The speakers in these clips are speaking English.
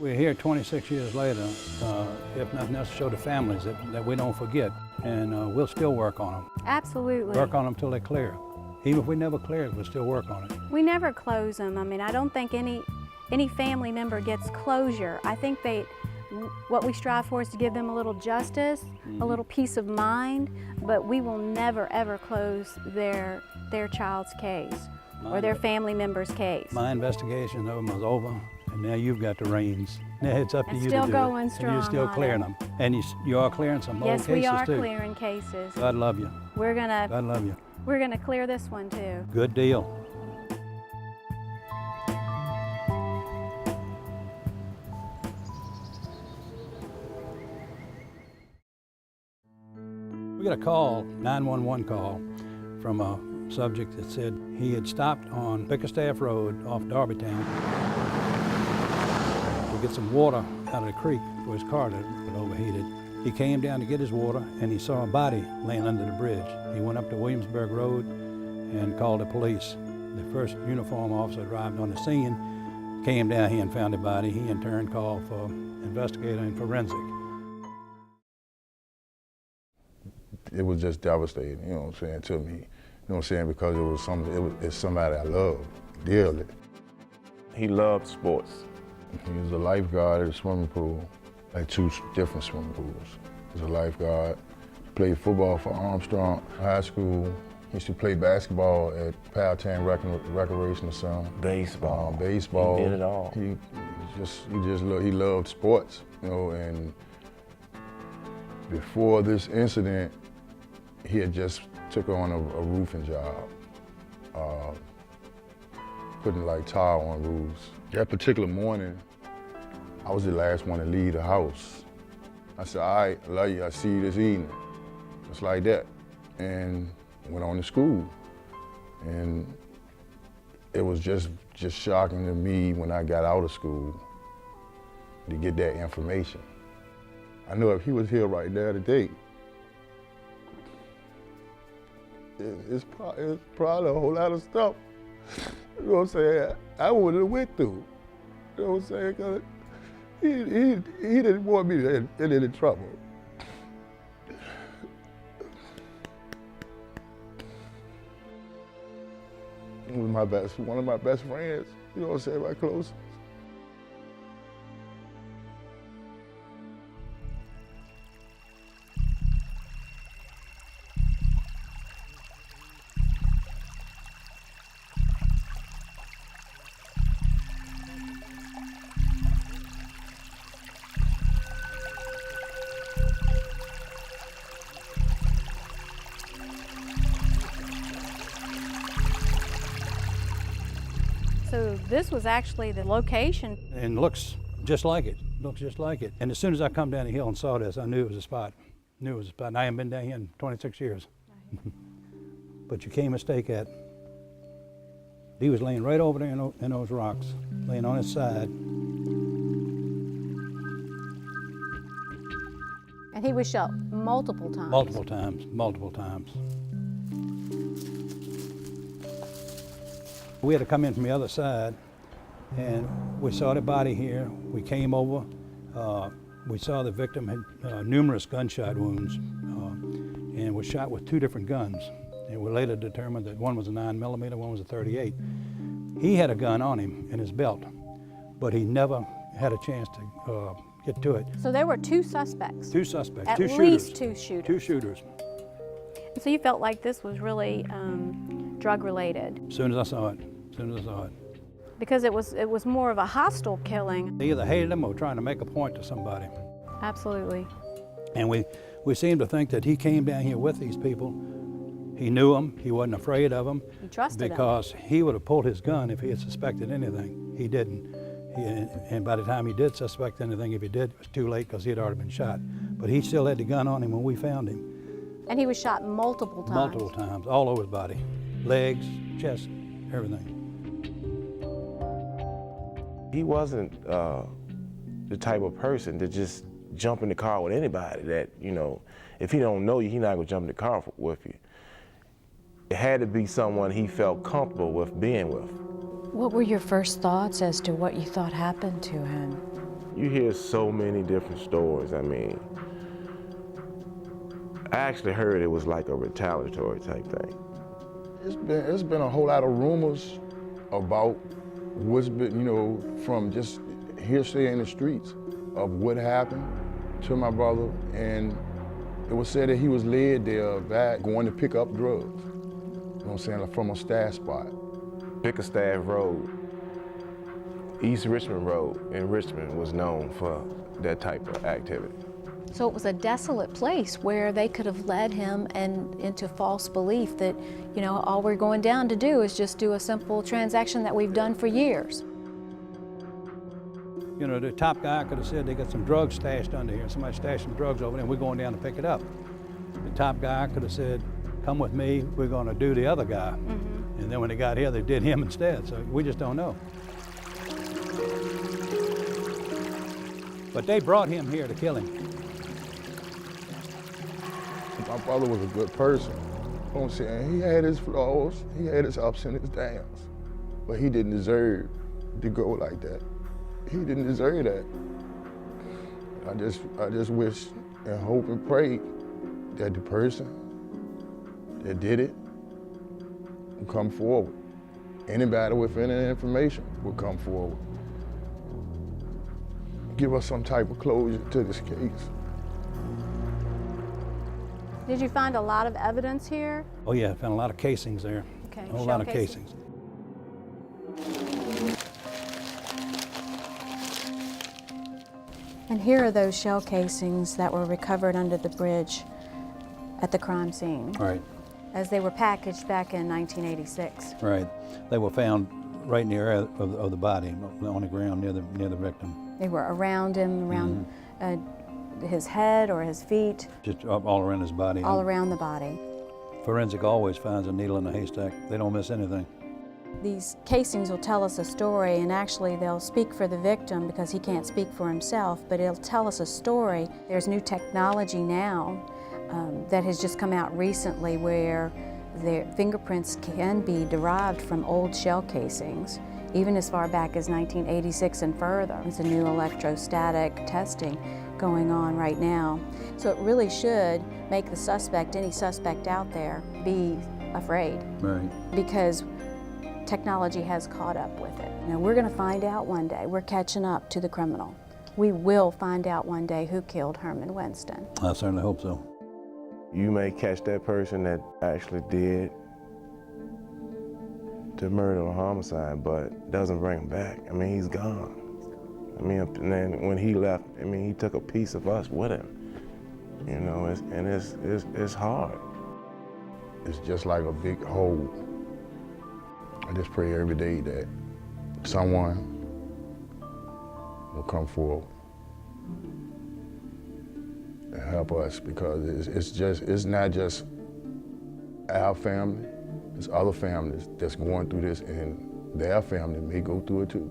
We're here 26 years later, if nothing else, to show the families that we don't forget, and we'll still work on them. Absolutely. Work on them till they clear. Even if we never clear it, we'll still work on it. We never close them. I mean, I don't think any family member gets closure. I think what we strive for is to give them a little justice, a little peace of mind, but we will never ever close their child's case or their family member's case. My investigation of them was over, and now you've got the reins. Now it's up to you to do it. Still going strong. And you're still clearing them. And you are clearing some old cases too. Yes, we are clearing cases. God love you. God love you. We're gonna clear this one too. Good deal. We got a call, 911 call, from a subject that said he had stopped on Bickerstaff Road off Darbytown to get some water out of the creek for his car that had overheated. He came down to get his water and he saw a body laying under the bridge. He went up to Williamsburg Road and called the police. The first uniform officer arrived on the scene, came down here and found the body. He in turn called for investigator and forensic. It was just devastating, you know what I'm saying, to me. You know what I'm saying, because it's somebody I love dearly. He loved sports. He was a lifeguard at a swimming pool, like 2 different swimming pools. He was a lifeguard. He played football for Armstrong High School. He used to play basketball at Powhatan Recreational Center. Baseball. Baseball. He did it all. He loved sports, you know, and before this incident, he had just took on a roofing job, putting like tile on roofs. That particular morning, I was the last one to leave the house. I said, all right, I love you, I'll see you this evening. Just like that. And went on to school. And it was just shocking to me when I got out of school to get that information. I know if he was here right now today, it's probably a whole lot of stuff, you know what I'm saying, I wouldn't have went through. You know what I'm saying, because he didn't want me in any trouble. He was one of my best friends, you know what I'm saying, my closest. So this was actually the location. And looks just like it, And as soon as I come down the hill and saw this, I knew it was a spot. And I haven't been down here in 26 years. But you can't mistake that. He was laying right over there in those rocks, laying on his side. And he was shot multiple times. Multiple times. We had to come in from the other side, and we saw the body here. We came over. We saw the victim had numerous gunshot wounds and was shot with 2 different guns. And we later determined that one was a 9mm, one was a .38. He had a gun on him in his belt, but he never had a chance to get to it. So there were 2 suspects. 2 suspects, At 2 shooters. least 2 shooters. 2 shooters. So you felt like this was really drug-related? As soon as I saw it. Because it was more of a hostile killing. They either hated him or trying to make a point to somebody. Absolutely. And we seem to think that he came down here with these people. He knew them, he wasn't afraid of them. He trusted them. Because he would have pulled his gun if he had suspected anything. He didn't. And by the time he did suspect anything, if he did, it was too late because he had already been shot. But he still had the gun on him when we found him. And he was shot multiple times? Multiple times, all over his body. Legs, chest, everything. He wasn't the type of person to just jump in the car with anybody that, you know, if he don't know you, he's not gonna jump in the car with you. It had to be someone he felt comfortable with being with. What were your first thoughts as to what you thought happened to him? You hear so many different stories. I mean, I actually heard it was like a retaliatory type thing. It's been a whole lot of rumors about what's been, you know, from just hearsay in the streets of what happened to my brother, and it was said that he was led there back going to pick up drugs. You know what I'm saying, like from a stash spot. Bickerstaff Road, East Richmond Road in Richmond was known for that type of activity. So it was a desolate place where they could have led him into false belief that, you know, all we're going down to do is just do a simple transaction that we've done for years. You know, the top guy could have said they got some drugs stashed under here. Somebody stashed some drugs over there, and we're going down to pick it up. The top guy could have said, come with me, we're going to do the other guy. Mm-hmm. And then when they got here, they did him instead. So we just don't know. But they brought him here to kill him. My brother was a good person. You know what I'm saying? He had his flaws, he had his ups and his downs, but he didn't deserve to go like that. He didn't deserve that. I just wish and hope and pray that the person that did it would come forward. Anybody with any information would come forward. Give us some type of closure to this case. Did you find a lot of evidence here? Oh yeah, found a lot of casings there. Okay, A whole shell lot of casings. And here are those shell casings that were recovered under the bridge at the crime scene, Right, as they were packaged back in 1986. right. They were found right near of the body, on the ground near the victim. They were around him, around his head or his feet, Just all around his body. all around the body. Forensic always finds a needle in a haystack. They don't miss anything. These casings will tell us a story, and actually they'll speak for the victim because he can't speak for himself, but it'll tell us a story. There's new technology now that has just come out recently where the fingerprints can be derived from old shell casings, even as far back as 1986 and further. It's a new electrostatic testing going on right now. So it really should make the suspect, any suspect out there, be afraid. Right. Because technology has caught up with it. Now we're going to find out one day. We're catching up to the criminal. We will find out one day who killed Herman Winston. I certainly hope so. You may catch that person that actually did the murder or homicide, but doesn't bring him back. I mean, he's gone. I mean, and then when he left, I mean, he took a piece of us with him. You know, it's hard. It's just like a big hole. I just pray every day that someone will come forward and help us, because it's not just our family, it's other families that's going through this, and their family may go through it too.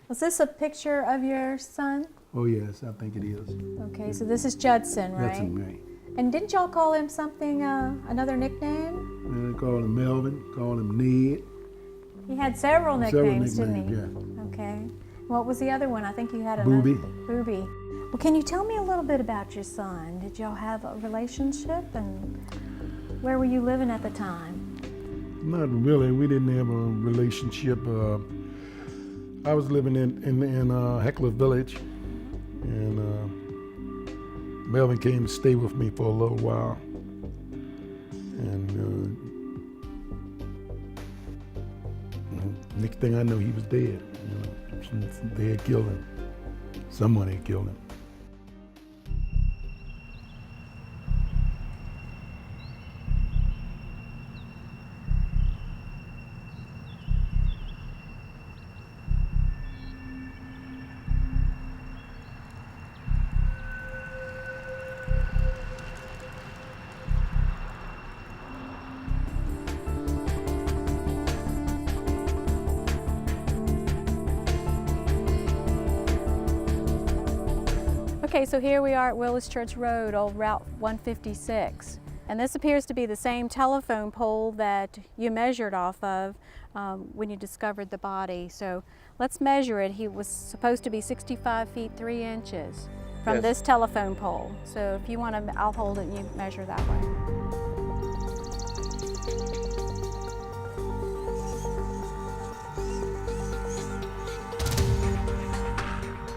Was this a picture of your son? Oh yes, I think it is. Okay, so this is Judson, right? That's him, right. And didn't y'all call him something, another nickname? And they call him Melvin, call him Ned. He had several nicknames, didn't he? Yeah. Okay. What was the other one? I think you had another. Booby. Booby. Well, can you tell me a little bit about your son? Did y'all have a relationship, and where were you living at the time? Not really. We didn't have a relationship. I was living in Heckler Village, and Melvin came to stay with me for a little while. And next thing I know, he was dead. You know, they had killed him. Someone had killed him. Okay, so here we are at Willis Church Road, old Route 156. And this appears to be the same telephone pole that you measured off of when you discovered the body. So let's measure it. He was supposed to be 65 feet 3 inches from Yes. this telephone pole. So if you want to, I'll hold it and you measure that way.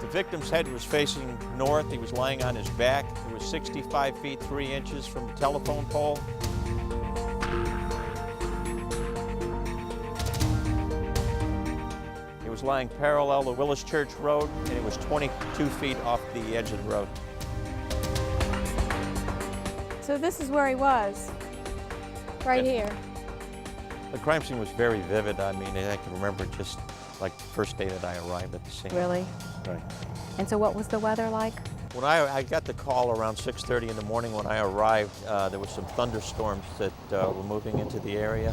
The victim's head was facing north. He was lying on his back. He was 65 feet 3 inches from the telephone pole. He was lying parallel to Willis Church Road, and it was 22 feet off the edge of the road. So this is where he was, right Yes. here. The crime scene was very vivid. I mean, I can remember just like the first day that I arrived at the scene. Really? Right. And so what was the weather like? When I got the call around 6:30 in the morning when I arrived, there was some thunderstorms that were moving into the area,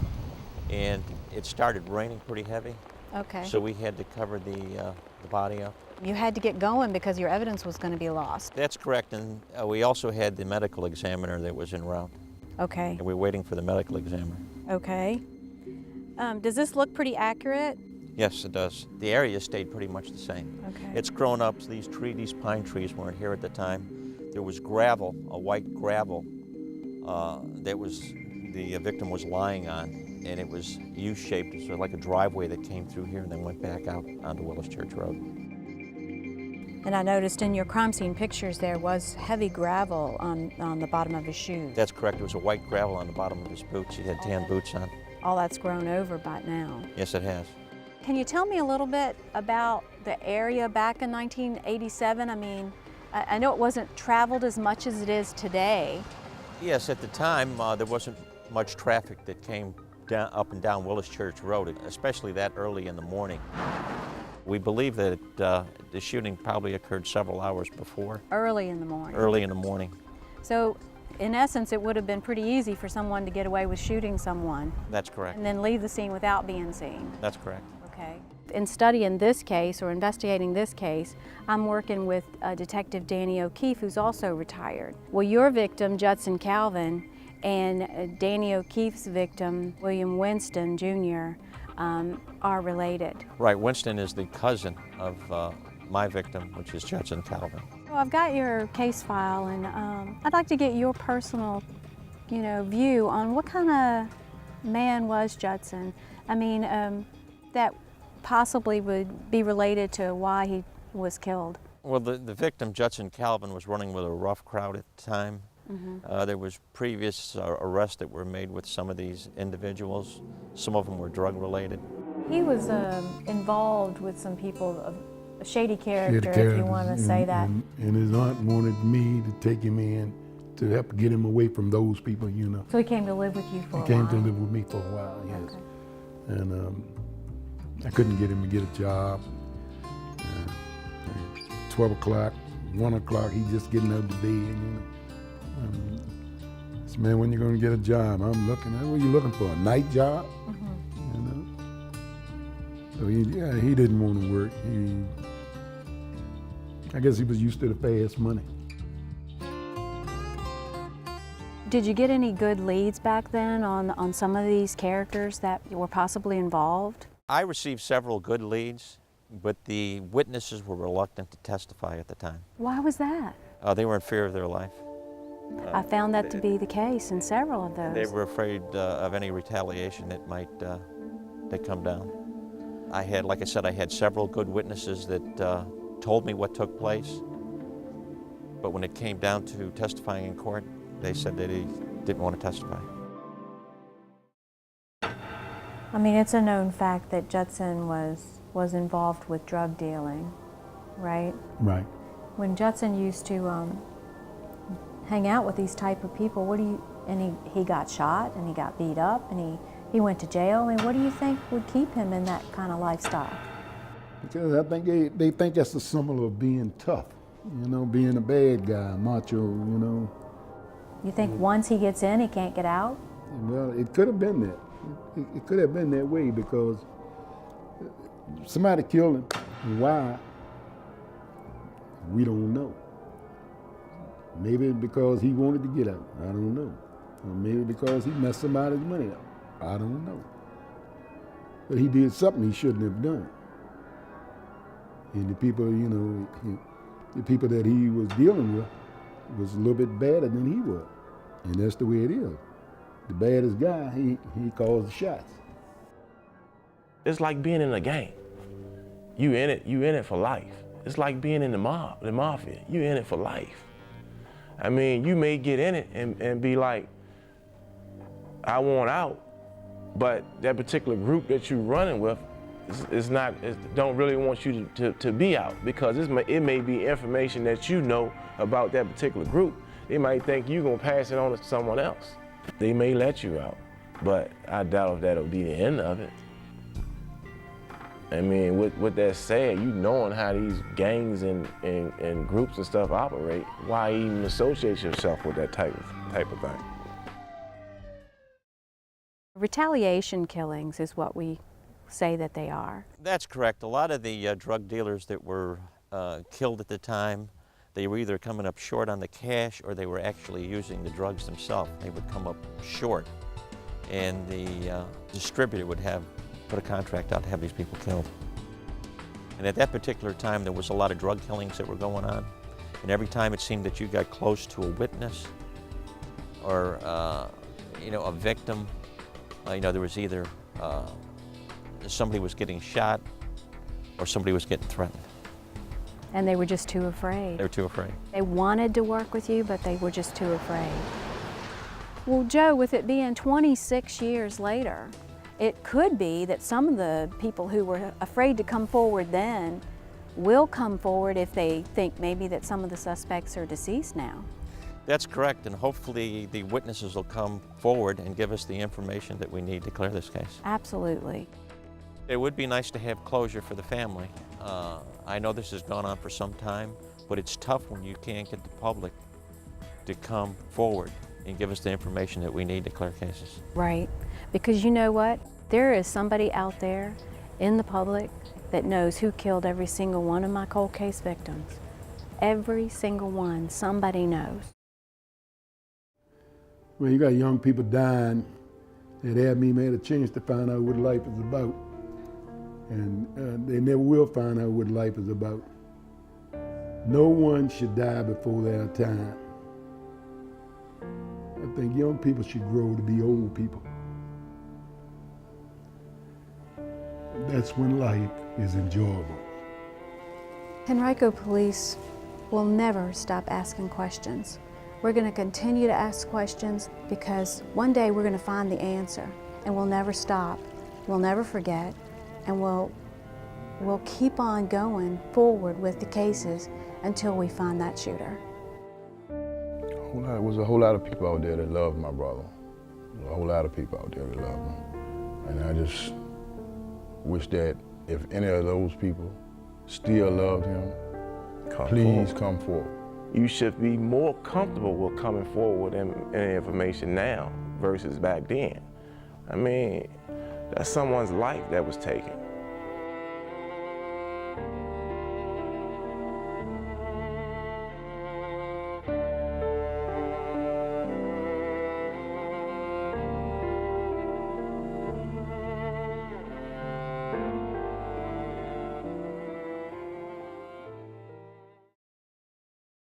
and it started raining pretty heavy. Okay. So we had to cover the body up. You had to get going because your evidence was going to be lost. That's correct, and we also had the medical examiner that was en route, Okay. and we were waiting for the medical examiner. Okay. Does this look pretty accurate? Yes, it does. The area stayed pretty much the same. Okay. It's grown up. These pine trees weren't here at the time. There was gravel, a white gravel, that was the victim was lying on, and it was U-shaped, so like a driveway that came through here and then went back out onto Willis Church Road. And I noticed in your crime scene pictures there was heavy gravel on the bottom of his shoes. That's correct. There was a white gravel on the bottom of his boots. He had tan boots on. All that's grown over by now. Yes, it has. Can you tell me a little bit about the area back in 1987? I mean, I know it wasn't traveled as much as it is today. Yes, at the time, there wasn't much traffic that came down, up and down Willis Church Road, especially that early in the morning. We believe that the shooting probably occurred several hours before, Early in the morning. early in the morning. So, in essence, it would have been pretty easy for someone to get away with shooting someone That's correct. and then leave the scene without being seen. That's correct. Okay. In studying this case or investigating this case, I'm working with Detective Danny O'Keefe, who's also retired. Well, your victim, Judson Calvin, and Danny O'Keefe's victim, William Winston Jr., are related. Right, Winston is the cousin of my victim, which is Judson Calvin. Well, I've got your case file, and I'd like to get your personal, view on what kind of man was Judson. I mean, that possibly would be related to why he was killed. Well, the victim, Judson Calvin, was running with a rough crowd at the time. There was previous arrests that were made with some of these individuals. Some of them were drug related. He was involved with some people, a shady character, if you want to say that. And his aunt wanted me to take him in to help get him away from those people, So he came to live with you for a while? He came to live with me for a while, yes. Okay. And I couldn't get him to get a job. 12 o'clock, 1 o'clock, he's just getting out of bed, I said, man, when you gonna get a job? I'm looking, what are you looking for, a night job? So he didn't want to work. I guess he was used to the fast money. Did you get any good leads back then on some of these characters that were possibly involved? I received several good leads, but the witnesses were reluctant to testify at the time. Why was that? They were in fear of their life. I found that to be the case in several of those. They were afraid of any retaliation that might come down. I had, like I said, I had several good witnesses that told me what took place, but when it came down to testifying in court, they said that he didn't want to testify. I mean, it's a known fact that Judson was involved with drug dealing, right? Right. When Judson used to hang out with these type of people, he got shot and he got beat up and he went to jail. I mean, what do you think would keep him in that kind of lifestyle? Because I think they think that's a symbol of being tough, being a bad guy, macho, You think once he gets in, he can't get out? Well, it could have been that. It could have been that way because somebody killed him. Why? We don't know. Maybe because he wanted to get out, I don't know. Or maybe because he messed somebody's money up, I don't know. But he did something he shouldn't have done. And the people, you know, the people that he was dealing with was a little bit better than he was. And that's the way it is. The baddest guy, he calls the shots. It's like being in a gang. You in it for life. It's like being in the mafia. You in it for life. I mean, you may get in it and be like, I want out, but that particular group that you're running with don't really want you to be out, because it may be information that you know about that particular group. They might think you're gonna pass it on to someone else. They may let you out, but I doubt if that'll be the end of it. I mean, with that said, you knowing how these gangs and groups and stuff operate, why even associate yourself with that type of thing? Retaliation killings is what we say that they are. That's correct. A lot of the drug dealers that were killed at the time, they were either coming up short on the cash or they were actually using the drugs themselves. They would come up short, and the distributor would put a contract out to have these people killed. And at that particular time, there was a lot of drug killings that were going on, and every time it seemed that you got close to a witness or a victim, there was either somebody was getting shot or somebody was getting threatened. And they were just too afraid. They were too afraid. They wanted to work with you, but they were just too afraid. Well, Joe, with it being 26 years later, it could be that some of the people who were afraid to come forward then will come forward if they think maybe that some of the suspects are deceased now. That's correct, and hopefully the witnesses will come forward and give us the information that we need to clear this case. Absolutely. It would be nice to have closure for the family. I know this has gone on for some time, but it's tough when you can't get the public to come forward and give us the information that we need to clear cases. Right, because you know what? There is somebody out there in the public that knows who killed every single one of my cold case victims. Every single one, somebody knows. When you got young people dying that haven't even had a chance to find out what life is about. And they never will find out what life is about. No one should die before their time. I think young people should grow to be old people. That's when life is enjoyable. Henrico Police will never stop asking questions. We're going to continue to ask questions because one day we're going to find the answer, and we'll never stop, we'll never forget, and we'll keep on going forward with the cases until we find that shooter. There was a whole lot of people out there that loved my brother. A whole lot of people out there that loved him. And I just wish that if any of those people still loved him, please come forward. You should be more comfortable with coming forward and information now versus back then. I mean, that's someone's life that was taken.